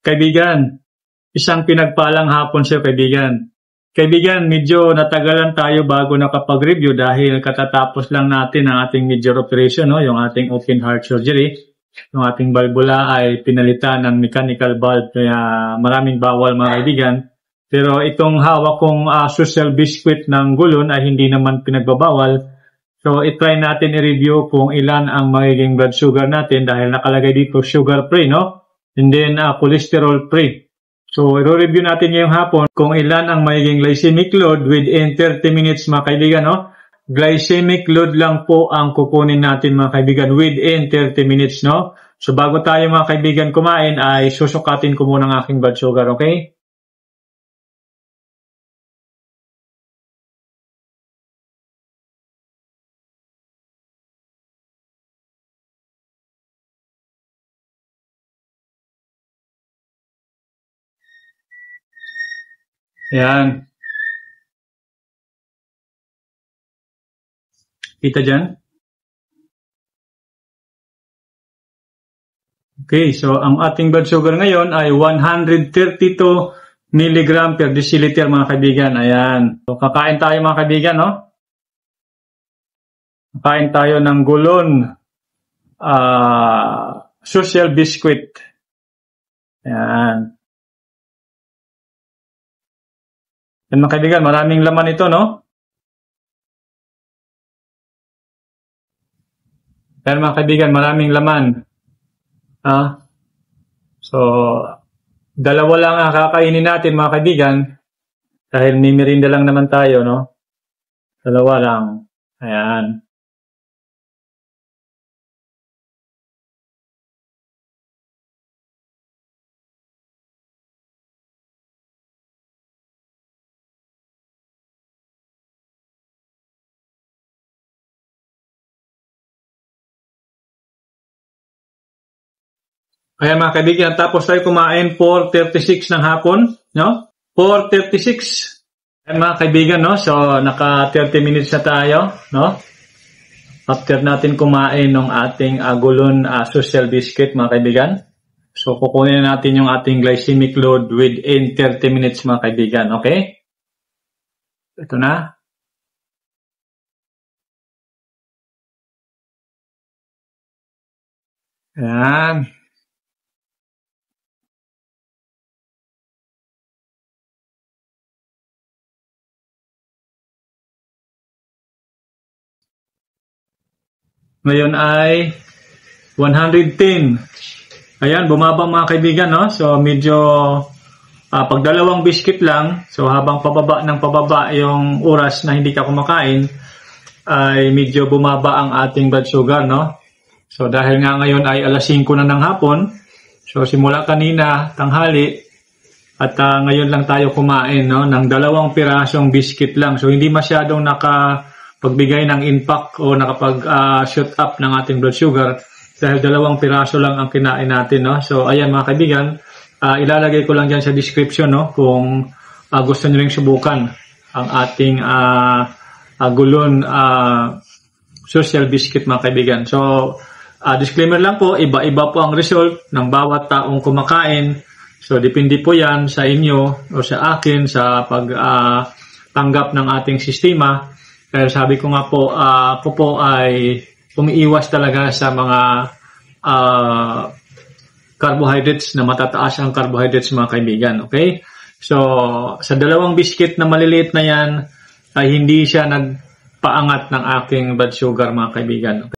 Kaibigan, isang pinagpalang hapon sa'yo, kaibigan. Kaibigan, medyo natagalan tayo bago nakapag-review dahil katatapos lang natin ang ating major operation, no? Yung ating open heart surgery. Yung ating valvula ay pinalitan ng mechanical valve, kaya maraming bawal mga kaibigan. Pero itong hawak kong social biscuit ng gulon ay hindi naman pinagbabawal. So, itry natin i-review kung ilan ang magiging blood sugar natin dahil nakalagay dito sugar-free, no? And then, cholesterol-free. So, i-review natin ngayong hapon kung ilan ang magiging glycemic load within 30 minutes, mga kaibigan, no? Glycemic load lang po ang kukunin natin, mga kaibigan, within 30 minutes, no? So, bago tayo, mga kaibigan, kumain, ay susukatin ko muna ang aking blood sugar, okay? Ayan. Kita dyan? Okay, so ang ating blood sugar ngayon ay 132 mg per deciliter, mga kaibigan. Ayan. So, kakain tayo, mga kaibigan, no? Kakain tayo ng gulon, social biscuit. Ayan. Yan, mga kaibigan, maraming laman ito, no? Yan, mga kaibigan, maraming laman. So, dalawa lang ang kakainin natin, mga kaibigan. Dahil may merienda lang naman tayo, no? Dalawa lang. Ayan. Ayan, mga kaibigan, tapos tayo kumain 4:36 ng hapon, no? 4:36. Ayan, mga kaibigan, no? So, naka 30 minutes na tayo, no? After natin kumain ng ating gulon social biscuit, mga kaibigan. So, kukunin natin yung ating glycemic load within 30 minutes, mga kaibigan, okay? Ito na. Ayan. Ngayon ay 110. Ayan, bumaba, mga kaibigan, no? So, medyo pag dalawang biscuit lang, so habang pababa ng pababa yung oras na hindi ka kumakain, ay medyo bumaba ang ating blood sugar, no? So, dahil nga ngayon ay alas 5 na ng hapon, so simula kanina, tanghali, at ngayon lang tayo kumain, no? Ng 2 pirasong biscuit lang. So, hindi masyadong pagbigay ng impact o nakapag-shoot up ng ating blood sugar dahil 2 piraso lang ang kinain natin, no? So, ayan, mga kaibigan, ilalagay ko lang dyan sa description, no? Kung gusto nyo ring subukan ang ating gulon social biscuit, mga kaibigan. So, disclaimer lang po, iba-iba po ang result ng bawat taong kumakain. So, depende po yan sa inyo o sa akin sa pagtanggap ng ating sistema. Pero sabi ko nga po, ako po ay umiiwas talaga sa mga carbohydrates na matataas ang carbohydrates, mga kaibigan. Okay? So, sa 2 biscuit na maliliit na yan, ay hindi siya nagpaangat ng aking blood sugar, mga kaibigan. Okay?